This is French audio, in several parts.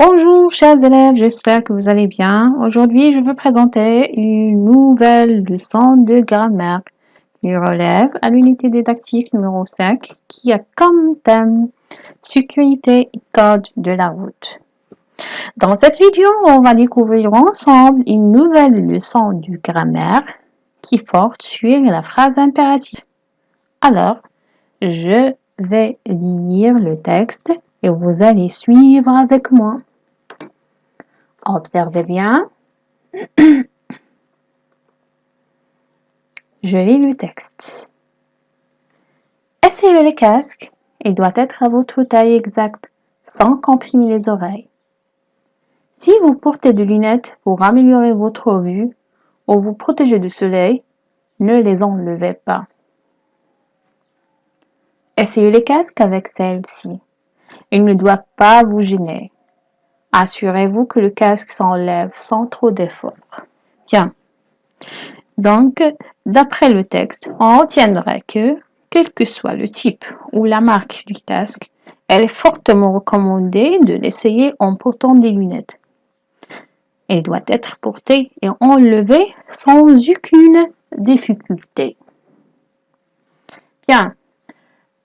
Bonjour chers élèves, j'espère que vous allez bien. Aujourd'hui, je veux présenter une nouvelle leçon de grammaire qui relève à l'unité didactique numéro 5 qui a comme thème sécurité et code de la route. Dans cette vidéo, on va découvrir ensemble une nouvelle leçon de grammaire qui porte sur la phrase impérative. Alors, je vais lire le texte et vous allez suivre avec moi. Observez bien. Je lis le texte. Essayez le casque. Il doit être à votre taille exacte, sans comprimer les oreilles. Si vous portez des lunettes pour améliorer votre vue ou vous protéger du soleil, ne les enlevez pas. Essayez le casque avec celle-ci. Il ne doit pas vous gêner. Assurez-vous que le casque s'enlève sans trop d'effort. Bien. Donc, d'après le texte, on retiendrait que, quel que soit le type ou la marque du casque, elle est fortement recommandée de l'essayer en portant des lunettes. Elle doit être portée et enlevée sans aucune difficulté. Bien,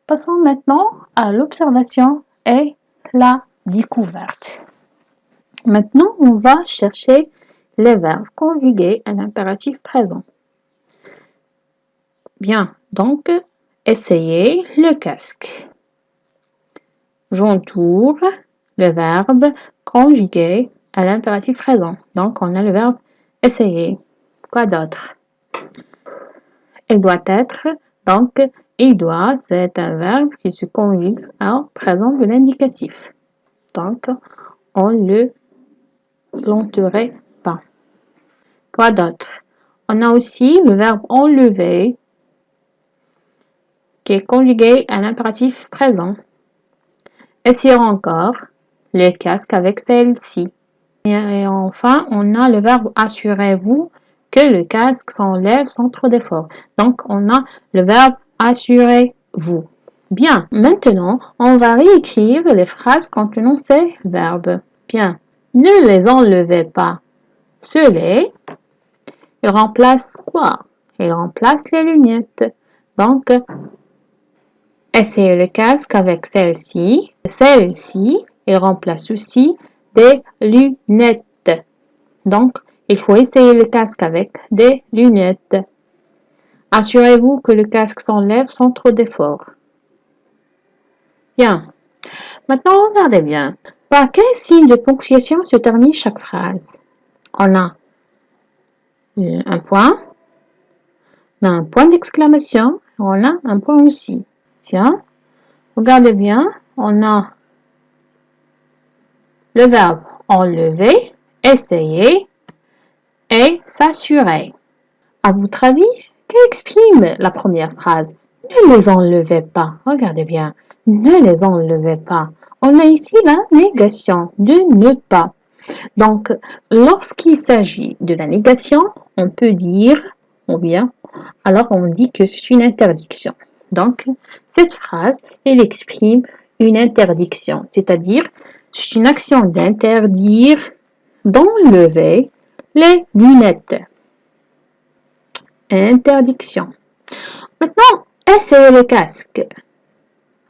passons maintenant à l'observation et la découverte. Maintenant, on va chercher les verbes conjugués à l'impératif présent. Bien, donc, essayez le casque. J'entoure le verbe conjugué à l'impératif présent. Donc, on a le verbe essayer. Quoi d'autre? Il doit être, donc, il doit, c'est un verbe qui se conjugue à présent de l'indicatif. Donc, on ne l'enterrait pas. Quoi d'autre? On a aussi le verbe enlever qui est conjugué à l'impératif présent. Essayons encore le casque avec celle-ci. Et enfin, on a le verbe assurez-vous que le casque s'enlève sans trop d'effort. Donc, on a le verbe assurez-vous. Bien, maintenant, on va réécrire les phrases contenant ces verbes. Bien, ne les enlevez pas. Cela, il remplace quoi? Il remplace les lunettes. Donc, essayez le casque avec celle-ci. Celle-ci, il remplace aussi des lunettes. Donc, il faut essayer le casque avec des lunettes. Assurez-vous que le casque s'enlève sans trop d'effort. Bien. Maintenant, regardez bien. Par quel signe de ponctuation se termine chaque phrase? On a un point, on a un point d'exclamation, on a un point aussi. Bien. Regardez bien, on a le verbe enlever, essayer et s'assurer. À votre avis, qu'exprime la première phrase? Ne les enlevez pas. Regardez bien. Ne les enlevez pas. On a ici la négation de ne pas. Donc, lorsqu'il s'agit de la négation, on peut dire, ou bien, alors on dit que c'est une interdiction. Donc, cette phrase, elle exprime une interdiction, c'est-à-dire, c'est une action d'interdire, d'enlever les lunettes. Interdiction. Maintenant, essayez le casque.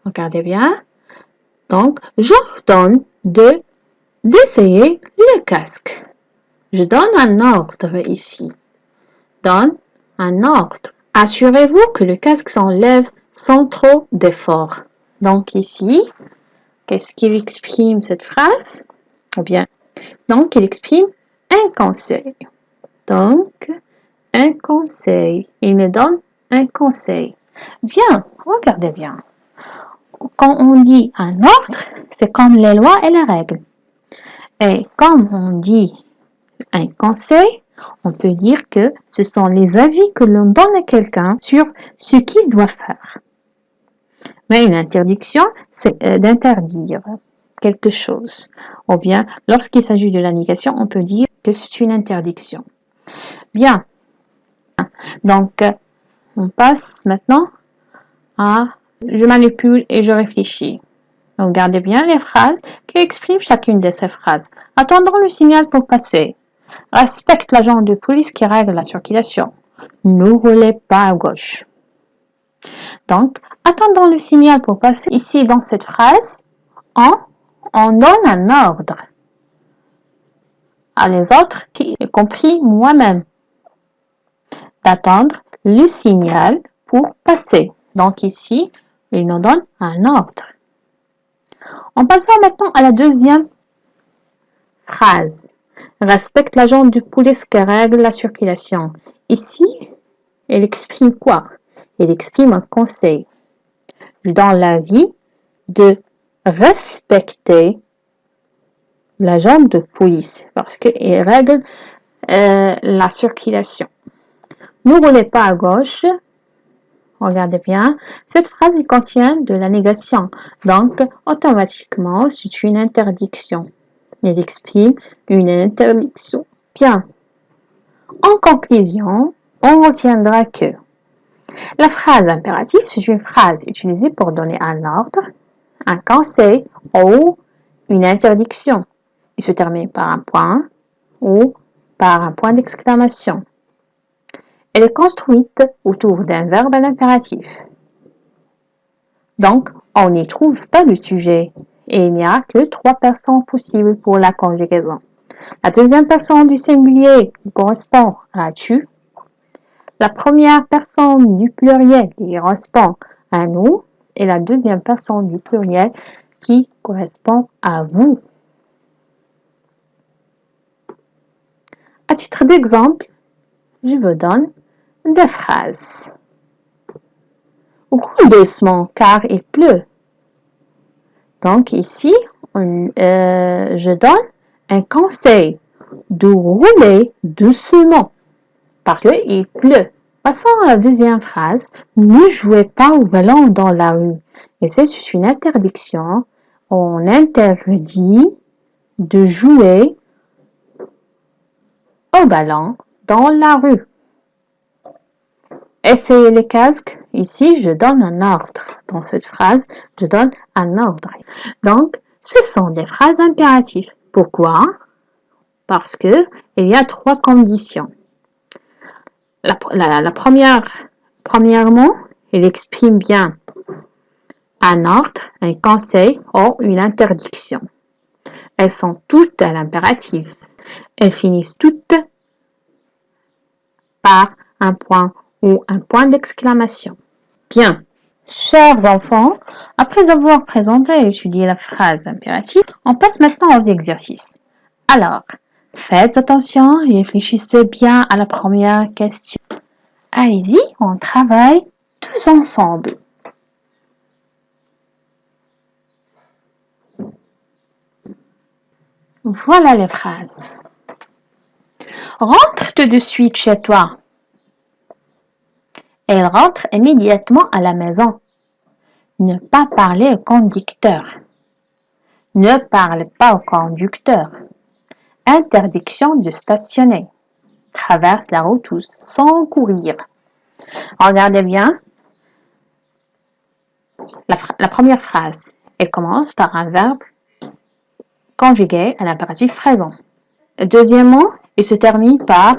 Regardez bien. Donc, j'ordonne d'essayer le casque. Je donne un ordre ici. Donne un ordre. Assurez-vous que le casque s'enlève sans trop d'effort. Donc ici, qu'est-ce qu'il exprime cette phrase? Ou bien, donc il exprime un conseil. Donc, un conseil. Il me donne un conseil. Bien, regardez bien. Quand on dit un ordre, c'est comme les lois et les règles. Et quand on dit un conseil, on peut dire que ce sont les avis que l'on donne à quelqu'un sur ce qu'il doit faire. Mais une interdiction, c'est d'interdire quelque chose. Ou bien, lorsqu'il s'agit de la négation, on peut dire que c'est une interdiction. Bien. Donc, on passe maintenant à je manipule et je réfléchis. Regardez bien les phrases qui expriment chacune de ces phrases. Attendons le signal pour passer. Respecte l'agent de police qui règle la circulation. Ne roulez pas à gauche. Donc, attendons le signal pour passer. Ici, dans cette phrase, on donne un ordre à les autres, y compris moi-même, d'attendre le signal pour passer. Donc ici, il nous donne un ordre. En passant maintenant à la deuxième phrase. Respecte l'agent de police qui règle la circulation. Ici, il exprime quoi? Il exprime un conseil. Je donne l'avis de respecter l'agent de police parce qu'il règle la circulation. Ne roulez pas à gauche. Regardez bien, cette phrase contient de la négation, donc automatiquement c'est une interdiction. Il exprime une interdiction. Bien. En conclusion, on retiendra que la phrase impérative, c'est une phrase utilisée pour donner un ordre, un conseil ou une interdiction. Il se termine par un point ou par un point d'exclamation. Elle est construite autour d'un verbe à l'impératif. Donc, on n'y trouve pas de sujet et il n'y a que 3 personnes possibles pour la conjugaison. La deuxième personne du singulier correspond à tu. La première personne du pluriel qui correspond à nous et la deuxième personne du pluriel qui correspond à vous. À titre d'exemple, je vous donne des phrases. Roule doucement car il pleut. Donc ici, je donne un conseil de rouler doucement parce qu'il pleut. Passons à la deuxième phrase. Ne jouez pas au ballon dans la rue. Et c'est une interdiction. On interdit de jouer au ballon dans la rue. Essayez le casque. Ici, je donne un ordre. Dans cette phrase, je donne un ordre. Donc, ce sont des phrases impératives. Pourquoi? Parce que il y a 3 conditions. Premièrement, il exprime bien un ordre, un conseil ou une interdiction. Elles sont toutes à l'impératif. Elles finissent toutes par un point ou un point d'exclamation. Bien, chers enfants, après avoir présenté et étudié la phrase impérative, on passe maintenant aux exercices. Alors, faites attention et réfléchissez bien à la première question. Allez-y, on travaille tous ensemble. Voilà les phrases. Rentre tout de suite chez toi. Elle rentre immédiatement à la maison. Ne pas parler au conducteur. Ne parle pas au conducteur. Interdiction de stationner. Traverse la route sans courir. Regardez bien. La première phrase, elle commence par un verbe conjugué à l'impératif présent. Deuxièmement, il se termine par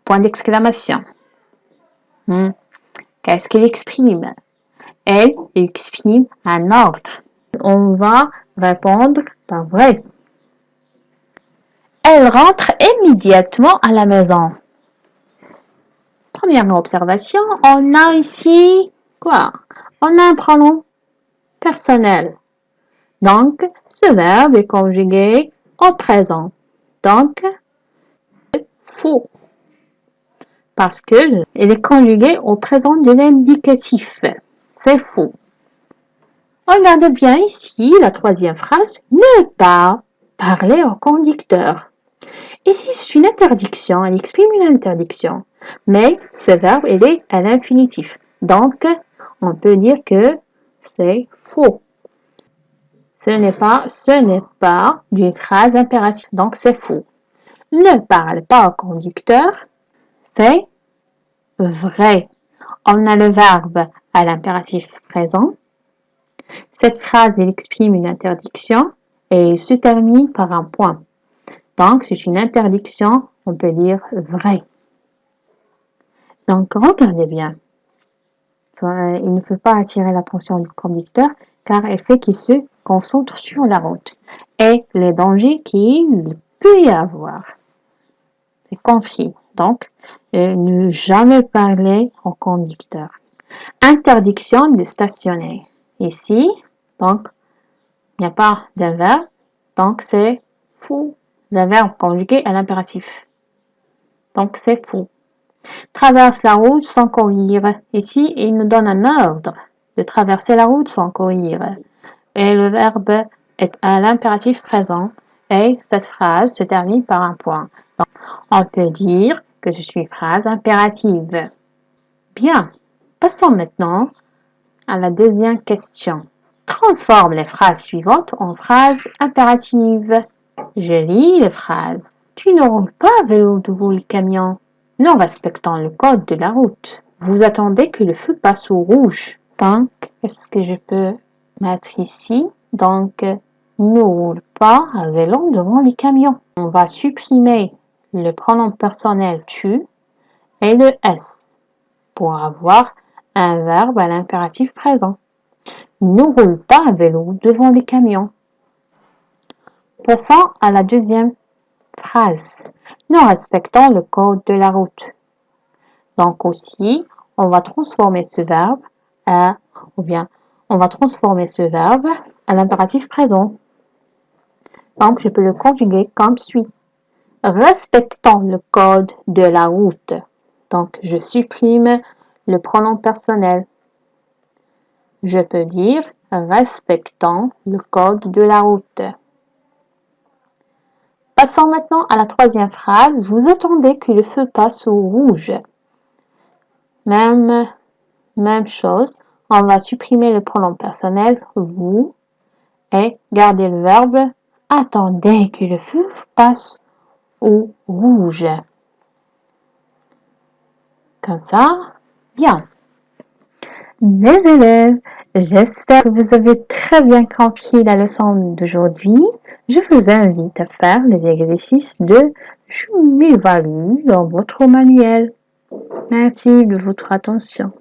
point d'exclamation. Qu'est-ce qu'il exprime? Elle exprime un ordre. On va répondre par vrai. Elle rentre immédiatement à la maison. Première observation, on a ici quoi? On a un pronom personnel. Donc, ce verbe est conjugué au présent. Donc, faux. Parce qu'il est conjugué au présent de l'indicatif. C'est faux. Regardez bien ici la troisième phrase. Ne pas parler au conducteur. Ici, c'est une interdiction. Elle exprime une interdiction. Mais ce verbe, il est à l'infinitif. Donc, on peut dire que c'est faux. Ce n'est pas d'une phrase impérative. Donc, c'est faux. Ne parle pas au conducteur. C'est vrai. On a le verbe à l'impératif présent. Cette phrase, elle exprime une interdiction et elle se termine par un point. Donc, c'est une interdiction, on peut dire vrai. Donc, regardez bien. Il ne faut pas attirer l'attention du conducteur car elle fait qu'il se concentre sur la route et les dangers qu'il peut y avoir. C'est compris. Donc, ne jamais parler au conducteur. Interdiction de stationner. Ici, donc, il n'y a pas de verbe, donc c'est fou. Le verbe conjugué à l'impératif. Donc, c'est fou. Traverse la route sans courir. Ici, il nous donne un ordre de traverser la route sans courir. Et le verbe est à l'impératif présent. Et cette phrase se termine par un point. Donc, on peut dire que je suis phrase impérative. Bien. Passons maintenant à la deuxième question. Transforme les phrases suivantes en phrases impératives. Je lis les phrases. Tu ne roules pas à vélo devant le camion. Non respectant le code de la route. Vous attendez que le feu passe au rouge. Donc, est-ce que je peux mettre ici? Donc, ne roule pas à vélo devant les camions. On va supprimer le pronom personnel tu et le s pour avoir un verbe à l'impératif présent. Ne roule pas à vélo devant les camions. Passons à la deuxième phrase. Non respectant le code de la route. Donc aussi, on va transformer ce verbe à l'impératif présent. Donc, je peux le conjuguer comme suit. Respectant le code de la route. Donc, je supprime le pronom personnel. Je peux dire respectant le code de la route. Passons maintenant à la troisième phrase. Vous attendez que le feu passe au rouge. Même chose. On va supprimer le pronom personnel vous et garder le verbe attendez que le feu passe au rouge. Comme ça, bien. Mes élèves, j'espère que vous avez très bien compris la leçon d'aujourd'hui. Je vous invite à faire les exercices de je m'évalue dans votre manuel. Merci de votre attention.